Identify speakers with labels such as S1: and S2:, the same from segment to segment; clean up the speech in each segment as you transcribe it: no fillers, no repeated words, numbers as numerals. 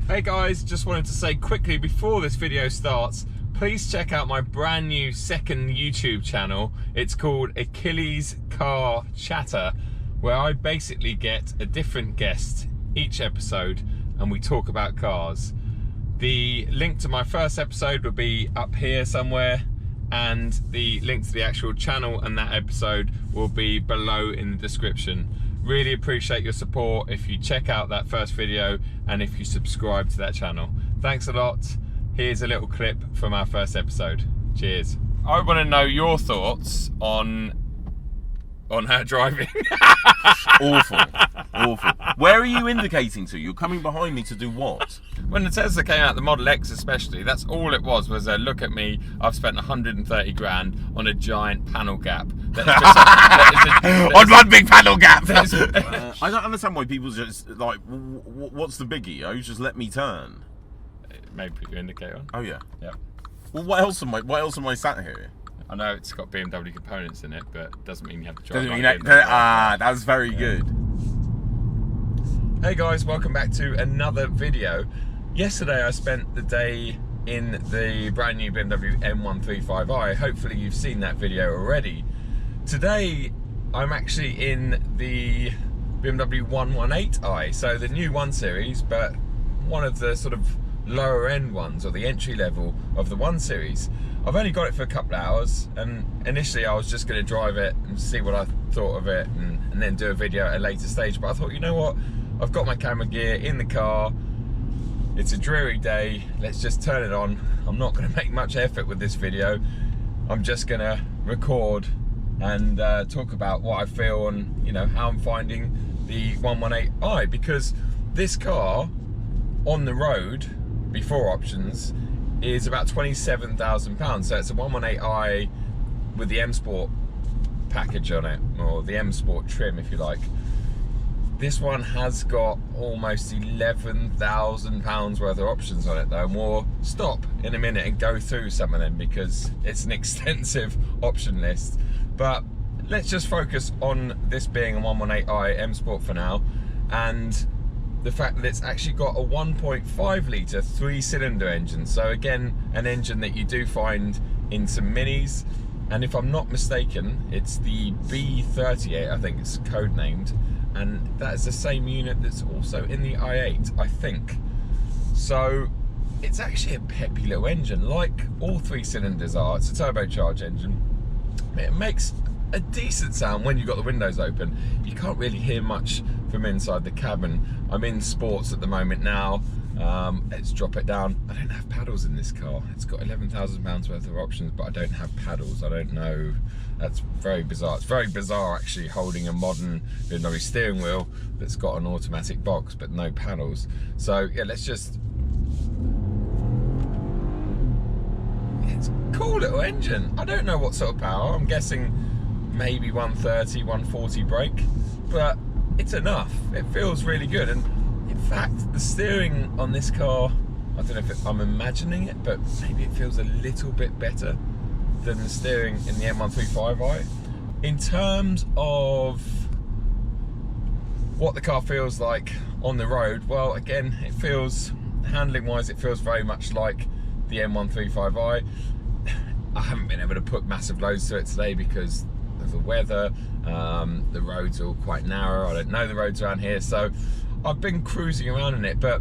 S1: Hey guys, just wanted to say quickly before this video starts, please check out my brand new second YouTube channel. It's called Achilles Car Chatter, where I basically get a different guest each episode and we talk about cars. The link to my first episode will be up here somewhere, and the link to the actual channel and that episode will be below in the description. Really appreciate your support if you check out that first video and if you subscribe to that channel. Thanks a lot. Here's a little clip from our first episode. Cheers. I want to know your thoughts on her driving.
S2: Awful. Where are you indicating to? You're coming behind me to do what?
S1: When the Tesla came out, the Model X especially, that's all it was a look at me, I've spent 130 grand on a giant panel gap.
S2: On one big panel gap! I don't understand why people just, like, what's the biggie? Oh, just let me turn.
S1: Maybe put your indicator on.
S2: Oh yeah.
S1: Yeah.
S2: Well, what else am I sat here?
S1: I know it's got BMW components in it, but doesn't mean you have to drive.
S2: Doesn't mean that, that's very good.
S1: Hey guys, welcome back to another video. Yesterday I spent the day in the brand new BMW 118i. Hopefully you've seen that video already. Today I'm actually in the BMW 118i, so the new 1 Series, but one of the sort of lower end ones, or the entry level of the 1 Series. I've only got it for a couple of hours, and initially I was just going to drive it and see what I thought of it and then do a video at a later stage, but I thought, you know what, I've got my camera gear in the car, it's a dreary day, let's just turn it on. I'm not going to make much effort with this video, I'm just going to record and talk about what I feel and, you know, how I'm finding the 118i, because this car on the road before options is about £27,000, so it's a 118i with the M Sport package on it, or the M Sport trim if you like. This one has got almost £11,000 worth of options on it though, and we'll stop in a minute and go through some of them because it's an extensive option list. But let's just focus on this being a 118i M Sport for now, and the fact that it's actually got a 1.5 litre 3-cylinder engine. So again, an engine that you do find in some minis, and if I'm not mistaken, it's the B38, I think it's codenamed, and that is the same unit that's also in the i8, I think. So it's actually a peppy little engine, like all 3 cylinders are. It's a turbocharged engine. It makes a decent sound when you've got the windows open. You can't really hear much from inside the cabin. I'm in sports at the moment now. Let's drop it down. I don't have paddles in this car. It's got £11,000 worth of options, but I don't have paddles. I don't know. That's very bizarre. It's very bizarre actually holding a modern BMW steering wheel that's got an automatic box but no paddles. So yeah, let's just. It's a cool little engine. I don't know what sort of power. I'm guessing maybe 130, 140 brake, but it's enough. It feels really good, and in fact the steering on this car, I don't know if I'm imagining it, but maybe it feels a little bit better than the steering in the M135i. In terms of what the car feels like on the road, well, again, it feels, handling wise, it feels very much like the M135i. I haven't been able to put massive loads to it today because of the weather. The roads are all quite narrow. I don't know the roads around here, so I've been cruising around in it. But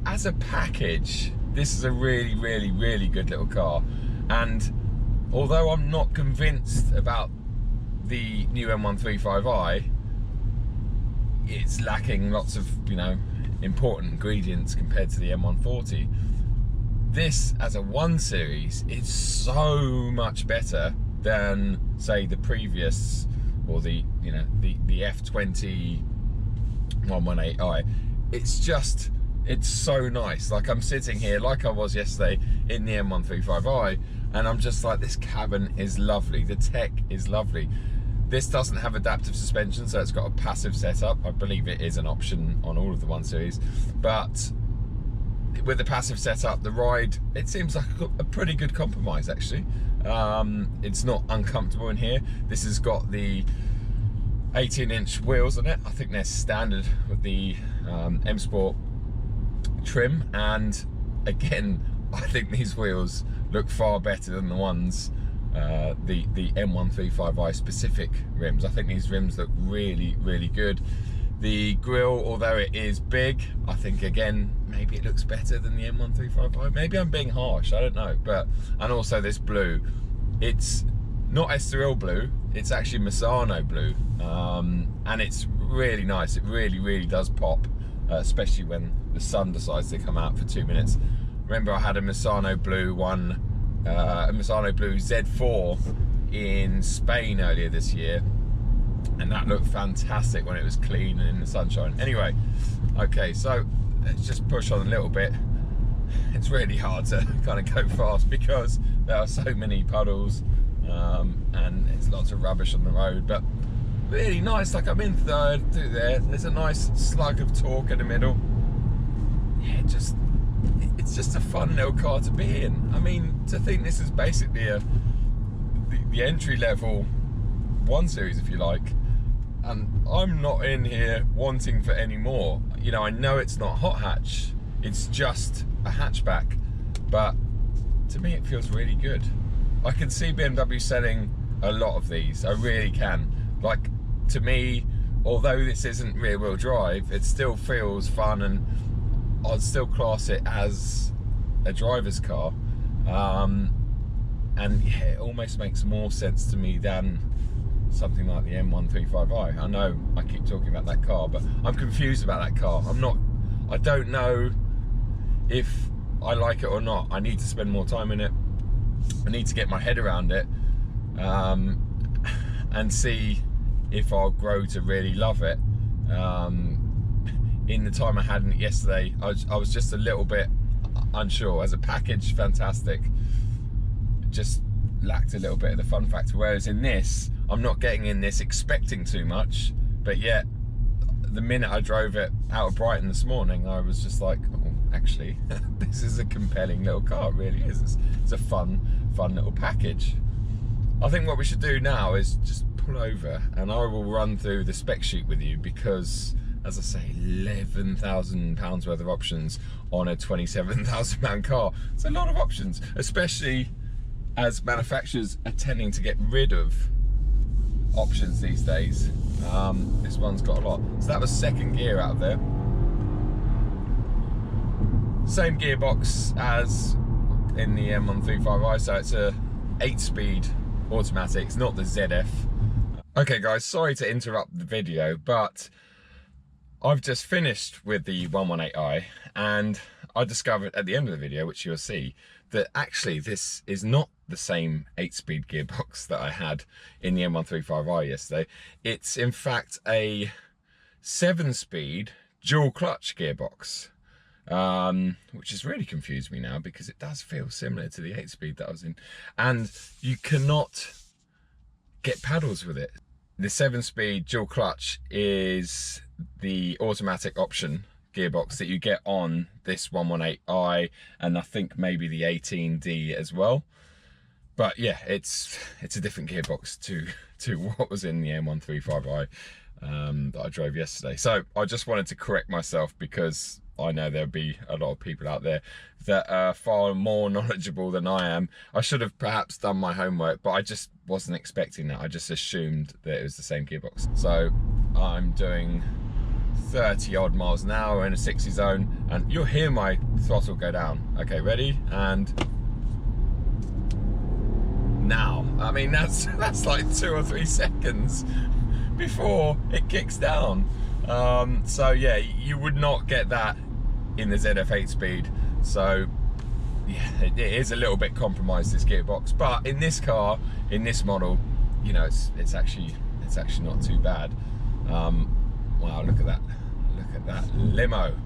S1: as a package, this is a really, really, really good little car. And although I'm not convinced about the new M135i, it's lacking lots of, you know, important ingredients compared to the M140. This, as a 1 Series, is so much better than, say, the previous, or the, you know, the F20 118i. It's just, it's so nice. Like, I'm sitting here like I was yesterday in the M135i, and I'm just like, this cabin is lovely, the tech is lovely. This doesn't have adaptive suspension, so it's got a passive setup. I believe it is an option on all of the 1 Series, but with the passive setup, the ride, it seems like a pretty good compromise actually. It's not uncomfortable in here. This has got the 18-inch wheels on it. I think they're standard with the M Sport trim, and again, I think these wheels look far better than the ones, the M135i specific rims. I think these rims look really, really good. The grille, although it is big, I think again, maybe it looks better than the M135i. Maybe I'm being harsh, I don't know. And also this blue, it's not Estoril blue, it's actually Misano blue. And it's really nice. It really, really does pop, especially when the sun decides to come out for 2 minutes. Remember, I had a Misano blue one, a Misano blue Z4 in Spain earlier this year, and that looked fantastic when it was clean and in the sunshine. Anyway, okay, so let's just push on a little bit. It's really hard to kind of go fast because there are so many puddles, and there's lots of rubbish on the road, but really nice. Like, I'm in third through there. There's a nice slug of torque in the middle. Yeah, it's just a fun little car to be in. I mean, to think this is basically the entry level 1 Series, if you like, and I'm not in here wanting for any more. You know, I know it's not hot hatch, it's just a hatchback, but to me it feels really good. I can see BMW selling a lot of these, I really can. Like, to me, although this isn't rear wheel drive, it still feels fun, and I'd still class it as a driver's car. And yeah, it almost makes more sense to me than something like the M135i. I know I keep talking about that car, but I'm confused about that car. I don't know if I like it or not. I need to spend more time in it. I need to get my head around it, and see if I'll grow to really love it. In the time I had in it yesterday, I was just a little bit unsure. As a package, fantastic. Just lacked a little bit of the fun factor, whereas in this, I'm not getting in this expecting too much, but yet the minute I drove it out of Brighton this morning, I was just like, oh, actually, this is a compelling little car. It really is. It's a fun little package. I think what we should do now is just pull over and I will run through the spec sheet with you, because as I say, £11,000 worth of options on a £27,000 car. It's a lot of options, especially as manufacturers are tending to get rid of options these days. This one's got a lot. So that was second gear out of there. Same gearbox as in the M135i, so it's a 8-speed automatic. It's not the ZF. Okay guys, sorry to interrupt the video, but I've just finished with the 118i, and I discovered at the end of the video, which you'll see, that actually this is not the same 8-speed gearbox that I had in the M135i yesterday. It's in fact a 7-speed dual clutch gearbox, which has really confused me now, because it does feel similar to the 8-speed that I was in, and you cannot get paddles with it. The 7-speed dual clutch is the automatic option gearbox that you get on this 118i, and I think maybe the 18D as well. But yeah, it's a different gearbox to what was in the M135i that I drove yesterday. So I just wanted to correct myself, because I know there'll be a lot of people out there that are far more knowledgeable than I am. I should have perhaps done my homework, but I just wasn't expecting that. I just assumed that it was the same gearbox. So I'm doing 30 odd miles an hour in a 60 zone, and you'll hear my throttle go down. Okay, ready? And now. I mean, that's like 2 or 3 seconds before it kicks down. So yeah, you would not get that in the ZF 8-speed. So yeah, it is a little bit compromised, this gearbox, but in this car, in this model, you know, it's actually not too bad. Wow, look at that limo.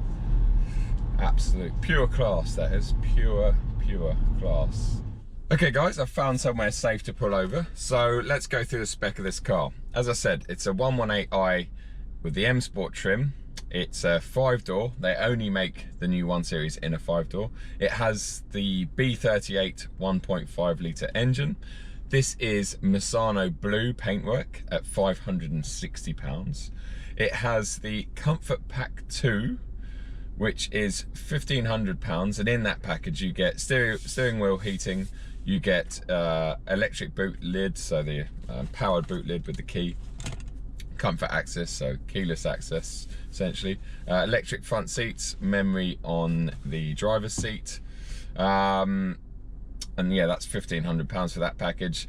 S1: Absolute pure class, that is. Pure class. Okay guys, I've found somewhere safe to pull over, so let's go through the spec of this car. As I said, it's a 118i with the M Sport trim. It's a 5-door. They only make the new 1 Series in a 5-door. It has the B38 1.5 litre engine. This is Misano blue paintwork at £560. It has the Comfort Pack 2 which is £1,500, and in that package you get steering wheel heating, you get electric boot lid, so the powered boot lid with the key, comfort access, so keyless access essentially, electric front seats, memory on the driver's seat, and yeah, that's £1,500 for that package.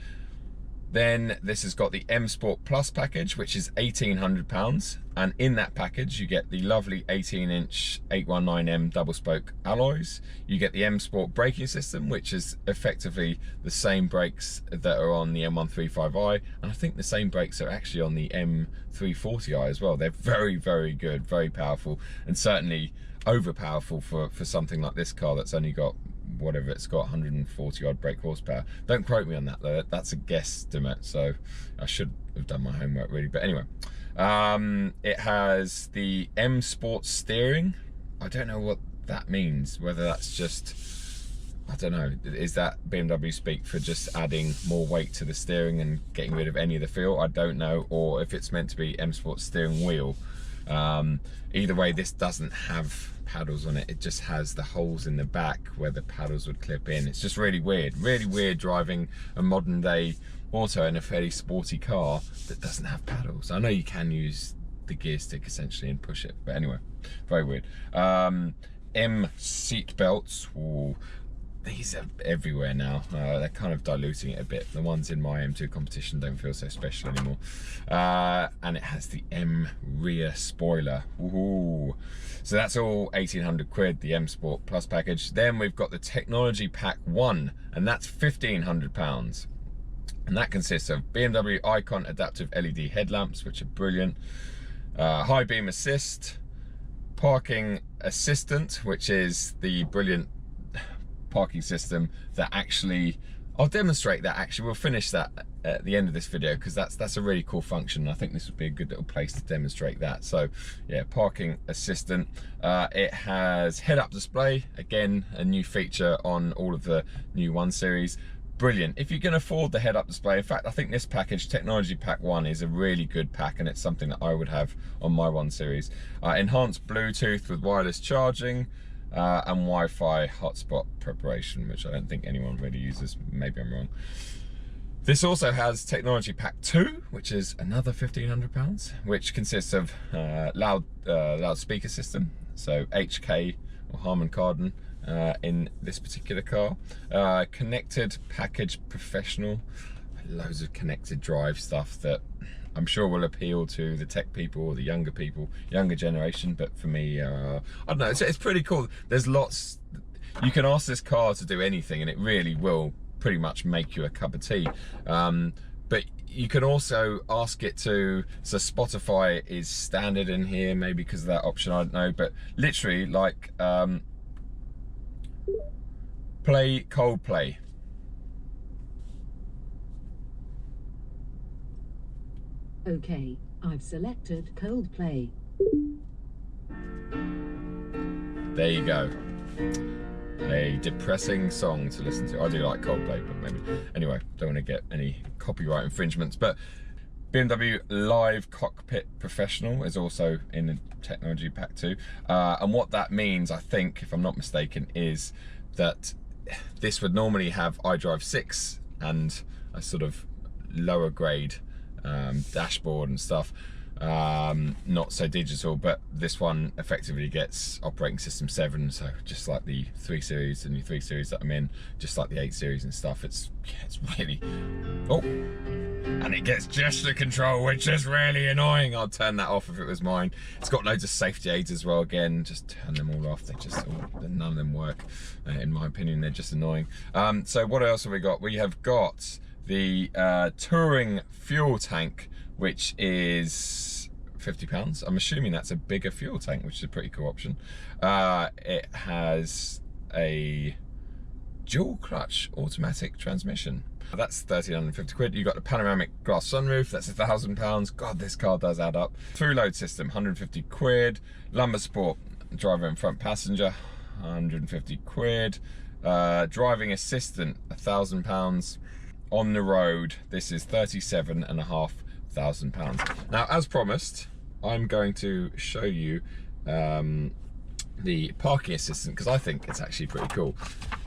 S1: Then this has got the M Sport Plus package, which is £1,800, and in that package you get the lovely 18-inch 819M double spoke alloys. You get the M Sport braking system, which is effectively the same brakes that are on the M135i, and I think the same brakes are actually on the M340i as well. They're very, very good, very powerful, and certainly over powerful for something like this car that's only got whatever it's got, 140 odd brake horsepower. Don't quote me on that though, that's a guesstimate, so I should have done my homework really. But anyway, it has the M Sport steering. I don't know what that means, whether that's just, I don't know, is that BMW speak for just adding more weight to the steering and getting rid of any of the feel? I don't know, or if it's meant to be M Sport steering wheel. Either way, this doesn't have paddles on it, it just has the holes in the back where the paddles would clip in. It's just really weird driving a modern day auto in a fairly sporty car that doesn't have paddles. I know you can use the gear stick essentially and push it, but anyway, very weird. M seat belts. Ooh, these are everywhere now. They're kind of diluting it a bit. The ones in my M2 competition don't feel so special anymore. And it has the M rear spoiler. Ooh. So that's all 1,800 quid, the M Sport Plus package. Then we've got the Technology Pack 1, and that's £1,500. And that consists of BMW Icon adaptive LED headlamps, which are brilliant, high beam assist, parking assistant, which is the brilliant parking system that actually, I'll demonstrate that actually, we'll finish that at the end of this video, because that's a really cool function. I think this would be a good little place to demonstrate that. So yeah, parking assistant. It has head-up display, again a new feature on all of the new 1 Series. Brilliant if you can afford the head-up display. In fact, I think this package, Technology Pack 1, is a really good pack, and it's something that I would have on my 1 Series. Enhanced Bluetooth with wireless charging, and Wi-Fi hotspot preparation, which I don't think anyone really uses, maybe I'm wrong. This also has Technology Pack 2, which is another £1,500, which consists of loudspeaker system, so HK or Harman Kardon in this particular car. Connected Package Professional, loads of connected drive stuff that I'm sure will appeal to the tech people or the younger people, younger generation, but for me, I don't know, it's pretty cool. There's lots, you can ask this car to do anything and it really will pretty much make you a cup of tea. But you can also ask it to, so Spotify is standard in here, maybe because of that option, I don't know, but literally like play Coldplay.
S3: Okay, I've selected Coldplay.
S1: There you go. A depressing song to listen to. I do like Coldplay, but maybe. Anyway, don't want to get any copyright infringements. But BMW Live Cockpit Professional is also in the Technology Pack 2. And what that means, I think, if I'm not mistaken, is that this would normally have iDrive 6 and a sort of lower grade dashboard and stuff, not so digital, but this one effectively gets operating system 7, so just like the 3 Series, the new 3 Series that I'm in, just like the 8 Series and stuff. It's really, oh, and it gets gesture control, which is really annoying. I'd turn that off if it was mine. It's got loads of safety aids as well. Again, just turn them all off. They just, none of them work, in my opinion. They're just annoying. So what else have we got? We have got the Touring fuel tank, which is £50. I'm assuming that's a bigger fuel tank, which is a pretty cool option. It has a dual clutch automatic transmission. That's 1,350 quid. You've got the panoramic glass sunroof, that's £1,000. God, this car does add up. Through load system, 150 quid. Lumbar sport, driver and front passenger, 150 quid. Driving assistant, £1,000. On the road, this is £37,500. Now, as promised, I'm going to show you the parking assistant because I think it's actually pretty cool.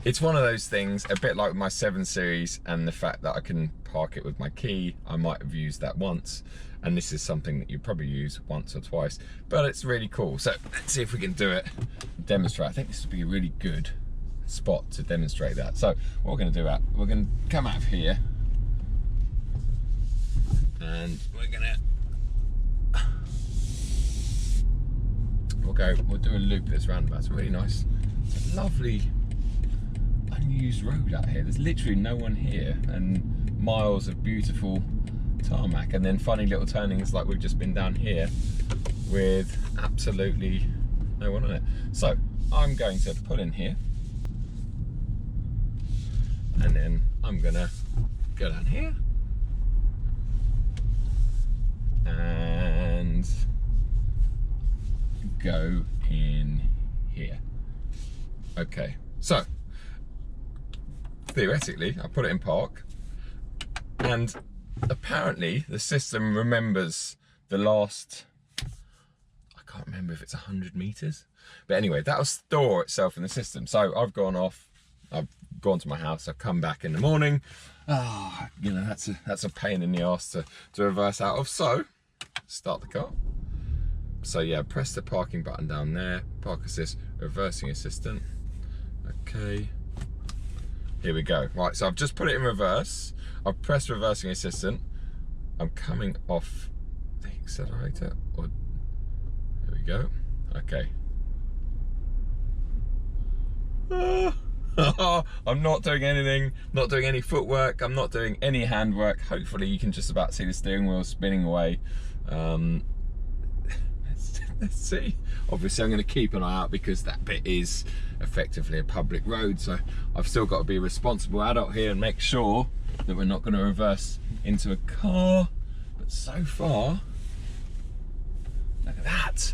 S1: It's one of those things, a bit like my 7 Series and the fact that I can park it with my key. I might have used that once, and this is something that you probably use once or twice, but it's really cool. So let's see if we can do it, demonstrate. I think this would be a really good spot to demonstrate that. So what we're going to do, we're going to come out of here, and we're going to we'll do a loop at this roundabout. It's really nice. It's a lovely unused road out here. There's literally no one here, and miles of beautiful tarmac, and then funny little turnings like we've just been down here with absolutely no one on it. So I'm going to pull in here, and then I'm gonna go down here and go in here. Okay, so theoretically I put it in park, and apparently the system remembers the last, I can't remember if it's 100 meters, but anyway, that'll store itself in the system. So I've gone off, I've gone to my house, I've come back in the morning. You know, that's a pain in the ass to reverse out of. So start the car. So yeah, press the parking button down there, park assist, reversing assistant. Okay, here we go. Right, so I've just put it in reverse. I've pressed reversing assistant. I'm coming off the accelerator, or there we go. Okay. I'm not doing anything, not doing any footwork, I'm not doing any handwork. Hopefully you can just about see the steering wheel spinning away. Let's see. Obviously I'm going to keep an eye out because that bit is effectively a public road, so I've still got to be a responsible adult here and make sure that we're not going to reverse into a car. But so far, look at that.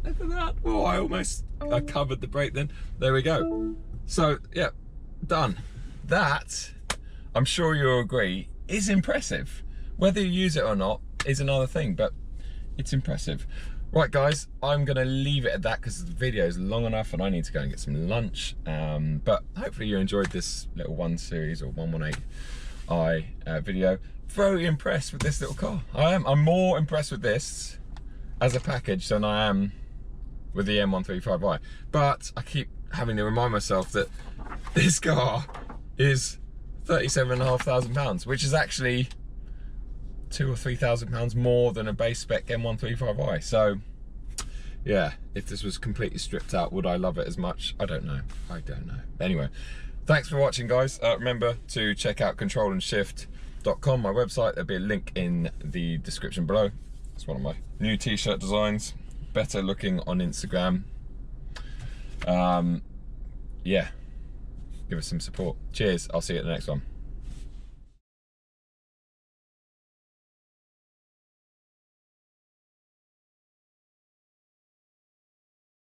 S1: Look at that. Oh, I covered the brake then. There we go. So yeah, done. That, I'm sure you'll agree, is impressive. Whether you use it or not is another thing, but it's impressive. Right guys, I'm gonna leave it at that because the video is long enough and I need to go and get some lunch. But hopefully you enjoyed this little 1 Series or 118i video. Very impressed with this little car. I'm more impressed with this as a package than I am with the M135i. But I keep having to remind myself that this car is £37,500, which is actually £2,000 or £3,000 more than a base spec M135i. So yeah, if this was completely stripped out, would I love it as much? I don't know. I don't know. Anyway, thanks for watching guys. Remember to check out controlandshift.com, my website. There'll be a link in the description below. It's one of my new t-shirt designs, better looking on Instagram. Yeah, give us some support. Cheers, I'll see you at the next one.